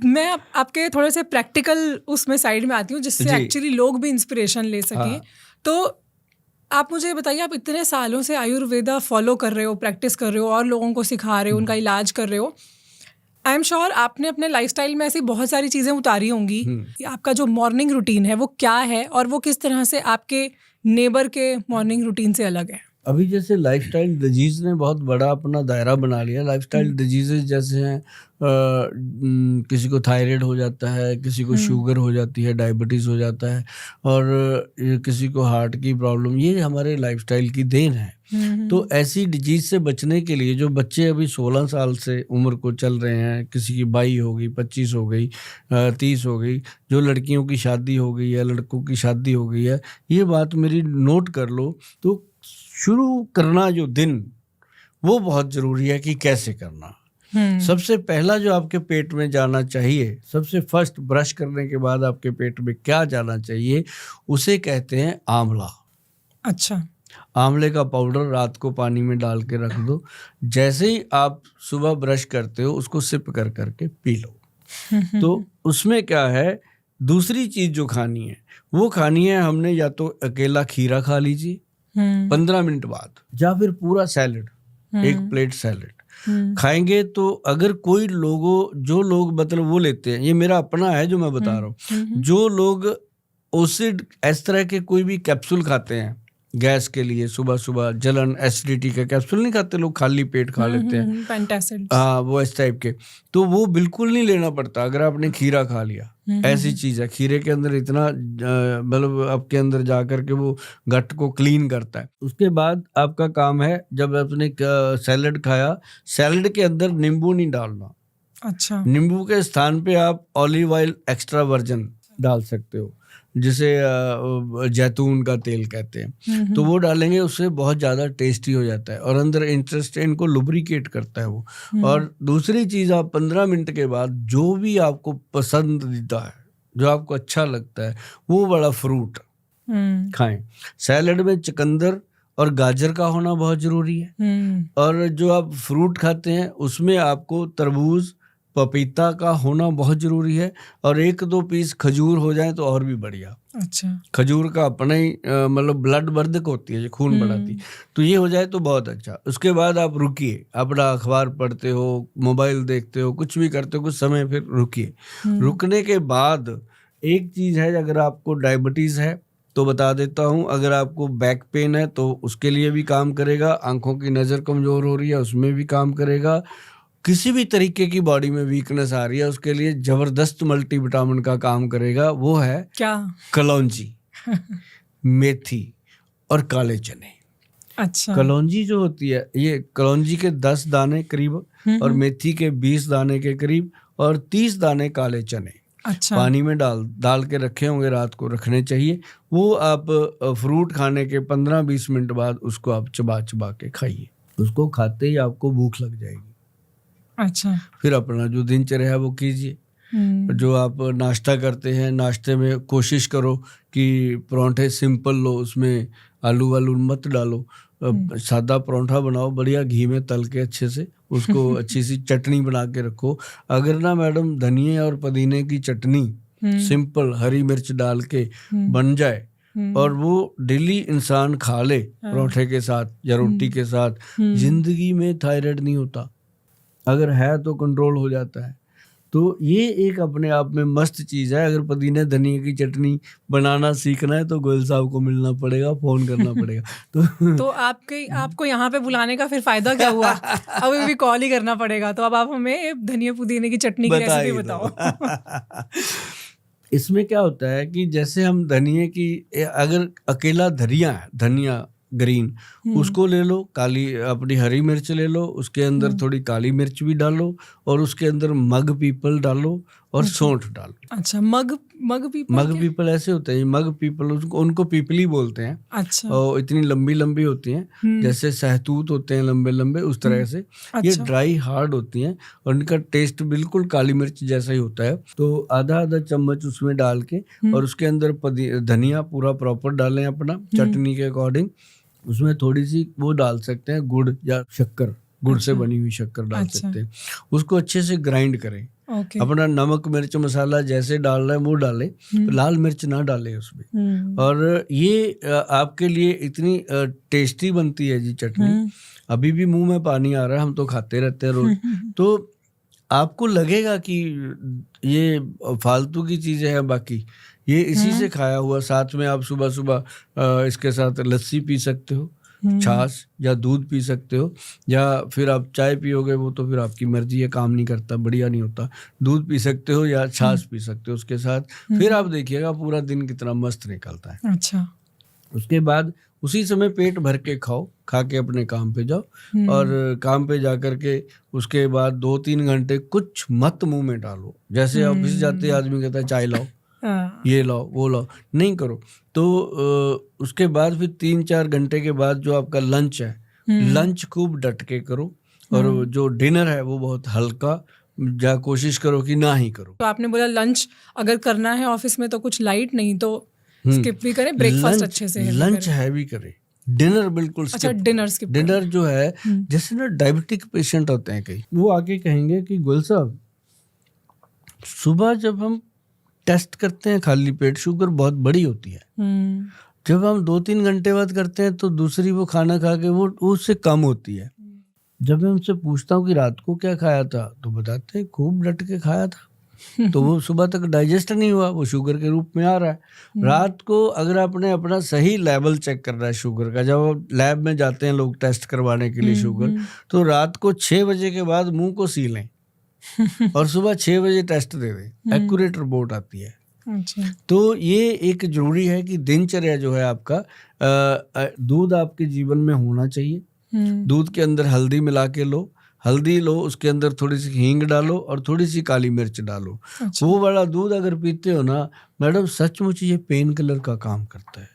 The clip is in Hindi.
मैं आपके थोड़े से प्रैक्टिकल उसमें साइड में आती हूँ जिससे एक्चुअली लोग भी इंस्पिरेशन ले सके। हाँ। तो आप मुझे बताइए, आप इतने सालों से आयुर्वेदा फॉलो कर रहे हो, प्रैक्टिस कर रहे हो और लोगों को सिखा रहे हो, उनका इलाज कर रहे हो। आई एम श्योर आपने अपने लाइफस्टाइल में ऐसी बहुत सारी चीज़ें उतारी होंगी। आपका जो मॉर्निंग रूटीन है वो क्या है और वो किस तरह से आपके नेबर के मॉर्निंग रूटीन से अलग है? अभी जैसे लाइफस्टाइल डिजीज ने बहुत बड़ा अपना दायरा बना लिया। लाइफस्टाइल डिजीजेस जैसे हैं किसी को थायराइड हो जाता है, किसी को शुगर हो जाती है, डायबिटीज़ हो जाता है, और किसी को हार्ट की प्रॉब्लम। ये हमारे लाइफस्टाइल की देन है। तो ऐसी डिजीज से बचने के लिए जो बच्चे अभी 16 साल से उम्र को चल रहे हैं, किसी की 22 हो गई, 25 हो गई, 30 हो गई, जो लड़कियों की शादी हो गई है, लड़कों की शादी हो गई है, ये बात मेरी नोट कर लो। तो शुरू करना जो दिन, वो बहुत ज़रूरी है कि कैसे करना। सबसे पहला जो आपके पेट में जाना चाहिए, सबसे फर्स्ट ब्रश करने के बाद आपके पेट में क्या जाना चाहिए, उसे कहते हैं आंवला। अच्छा। आंवले का पाउडर रात को पानी में डाल के रख दो। जैसे ही आप सुबह ब्रश करते हो उसको सिप कर करके पी लो। तो उसमें क्या है, दूसरी चीज़ जो खानी है वो खानी है हमने, या तो अकेला खीरा खा लीजिए 15 मिनट बाद, या फिर पूरा सैलेड, एक प्लेट सैलेड खाएंगे। तो अगर कोई जो लोग मतलब वो लेते हैं, ये मेरा अपना है जो मैं बता रहा हूँ, जो लोग ओसिड इस तरह के कोई भी कैप्सूल खाते हैं गैस के लिए, सुबह सुबह जलन एसिडिटी का कैप्सूल नहीं खाते लोग, खाली पेट खा लेते हैं, पेंटासिड्स, हाँ वो इस टाइप के, तो वो बिल्कुल नहीं लेना पड़ता अगर आपने खीरा खा लिया। ऐसी चीज है, खीरे के अंदर इतना मतलब आपके अंदर जा करके वो गट को क्लीन करता है। उसके बाद आपका काम है, जब आपने सैलेड खाया, सैलेड के अंदर नींबू नहीं डालना। अच्छा। नींबू के स्थान पे आप ऑलिव ऑयल एक्स्ट्रा वर्जिन डाल सकते हो, जिसे जैतून का तेल कहते हैं। तो वो डालेंगे, उससे बहुत ज़्यादा टेस्टी हो जाता है और अंदर इंटेस्टाइन को लुब्रिकेट करता है वो। और दूसरी चीज़, आप 15 मिनट के बाद जो भी आपको पसंदीदा है, जो आपको अच्छा लगता है, वो वाला फ्रूट खाएं। सैलेड में चुकंदर और गाजर का होना बहुत ज़रूरी है। और जो आप फ्रूट खाते हैं उसमें आपको तरबूज, पपीता का होना बहुत जरूरी है, और 1-2 पीस खजूर हो जाए तो और भी बढ़िया। अच्छा। खजूर का अपना ही मतलब ब्लड वर्धक होती है, खून बढ़ाती, तो ये हो जाए तो बहुत अच्छा। उसके बाद आप रुकिए, अपना अखबार पढ़ते हो, मोबाइल देखते हो, कुछ भी करते हो, कुछ समय फिर रुकिए। रुकने के बाद एक चीज है, अगर आपको डायबिटीज है तो बता देता हूँ, अगर आपको बैक पेन है तो उसके लिए भी काम करेगा, आंखों की नज़र कमजोर हो रही है उसमें भी काम करेगा, किसी भी तरीके की बॉडी में वीकनेस आ रही है उसके लिए जबरदस्त मल्टीविटामिन का काम करेगा। वो है क्या? कलौंजी, मेथी और काले चने। अच्छा। कलौंजी जो होती है, ये कलौंजी के 10 दाने करीब और मेथी के 20 दाने के करीब और 30 दाने काले चने। अच्छा। पानी में डाल के रखे होंगे, रात को रखने चाहिए। वो आप फ्रूट खाने के 15-20 मिनट बाद उसको आप चबा चबा के खाइए। उसको खाते ही आपको भूख लग जाएगी। अच्छा। फिर अपना जो दिनचर्या है वो कीजिए। जो आप नाश्ता करते हैं, नाश्ते में कोशिश करो कि परांठे सिंपल लो, उसमें आलू वालू मत डालो, सादा परांठा बनाओ, बढ़िया घी में तल के अच्छे से उसको अच्छी सी चटनी बना के रखो। अगर ना मैडम धनिए और पुदीने की चटनी सिंपल हरी मिर्च डाल के बन जाए और वो डेली इंसान खा ले परांठे के साथ या रोटी के साथ, जिंदगी में थायराइड नहीं होता, अगर है तो कंट्रोल हो जाता है। तो ये एक अपने आप में मस्त चीज़ है। अगर पुदीने धनिया की चटनी बनाना सीखना है तो गोयल साहब को मिलना पड़ेगा, फ़ोन करना पड़ेगा। तो आपको यहाँ पे बुलाने का फिर फ़ायदा क्या हुआ? अभी भी कॉल ही करना पड़ेगा। तो अब आप हमें धनिया पुदीने की चटनी की रेसिपी बताओ। इसमें क्या होता है कि जैसे हम धनिया की, अगर अकेला धनिया ग्रीन, उसको ले लो, काली अपनी हरी मिर्च ले लो, उसके अंदर थोड़ी काली मिर्च भी डालो और उसके अंदर मग पीपल डालो और सौंठ डालो। अच्छा। मग पीपल ऐसे होते हैं, मग पीपल उनको पीपली बोलते हैं। अच्छा। और इतनी लंबी लंबी होती हैं, जैसे सहतूत होते हैं लंबे लंबे, उस तरह से। अच्छा। ये ड्राई हार्ड होती हैं और इनका टेस्ट बिल्कुल काली मिर्च जैसा ही होता है। तो आधा चम्मच उसमें डाल के और उसके अंदर धनिया पूरा प्रॉपर डालें अपना चटनी के अकॉर्डिंग। उसमें थोड़ी सी वो डाल सकते हैं गुड़ या शक्कर, गुड़ से बनी हुई शक्कर डाल सकते हैं। उसको अच्छे से ग्राइंड करें ओके। अपना नमक मिर्च मसाला जैसे डाल रहे हैं वो डालें, लाल मिर्च ना डालें उसमें। और ये आपके लिए इतनी टेस्टी बनती है जी चटनी, अभी भी मुंह में पानी आ रहा है, हम तो खाते रहते हैं रोज। तो आपको लगेगा कि ये फालतू की चीजें हैं, बाकी ये इसी से खाया हुआ। साथ में आप सुबह सुबह इसके साथ लस्सी पी सकते हो, छाछ या दूध पी सकते हो, या फिर आप चाय पियोगे वो तो फिर आपकी मर्जी है, काम नहीं करता, बढ़िया नहीं होता। दूध पी सकते हो या छाछ पी सकते हो उसके साथ, फिर आप देखिएगा पूरा दिन कितना मस्त निकलता है। अच्छा। उसके बाद उसी समय पेट भर के खाओ, खा के अपने काम पे जाओ, और काम पे जा कर के उसके बाद 2-3 घंटे कुछ मत मुंह में डालो। जैसे ऑफिस जाते आदमी कहता है चाय लाओ, ये लाओ, वो लाओ, नहीं करो। तो उसके बाद फिर 3-4 घंटे के बाद जो आपका लंच है, लंच खूब डट के करो, और जो डिनर है वो बहुत हल्का, जा कोशिश करो कि ना ही करो। तो आपने बोला लंच अगर करना है ऑफिस में तो कुछ लाइट, नहीं तो स्किप भी करें, ब्रेकफास्ट अच्छे से लंच हैवी करें, डिनर बिल्कुल अच्छा, डिनर स्किप। डिनर जो है, जैसे ना डायबिटिक पेशेंट होते हैं कई, वो आके कहेंगे कि गुल साहब, सुबह जब हम टेस्ट करते हैं खाली पेट, शुगर बहुत बड़ी होती है, जब हम 2-3 घंटे बाद करते हैं तो दूसरी वो खाना खा के वो उससे कम होती है। जब मैं उनसे पूछता हूँ कि रात को क्या खाया था, तो बताते हैं खूब डट के खाया था, तो वो सुबह तक डाइजेस्ट नहीं हुआ, वो शुगर के रूप में आ रहा है। रात को अगर आपने अपना सही लेवल चेक करना है शुगर का, जब लैब में जाते हैं लोग टेस्ट करवाने के लिए शुगर, तो रात को 6 बजे के बाद मुंह को सी लें और सुबह 6 बजे टेस्ट दे दें, एक्यूरेट रिपोर्ट आती है। अच्छा। तो ये एक जरूरी है कि दिनचर्या जो है आपका, दूध आपके जीवन में होना चाहिए। दूध के अंदर हल्दी मिला के लो, हल्दी लो, उसके अंदर थोड़ी सी हींग डालो और थोड़ी सी काली मिर्च डालो। अच्छा। वो वाला दूध अगर पीते हो ना मैडम, सचमुच ये पेन किलर का काम करता है।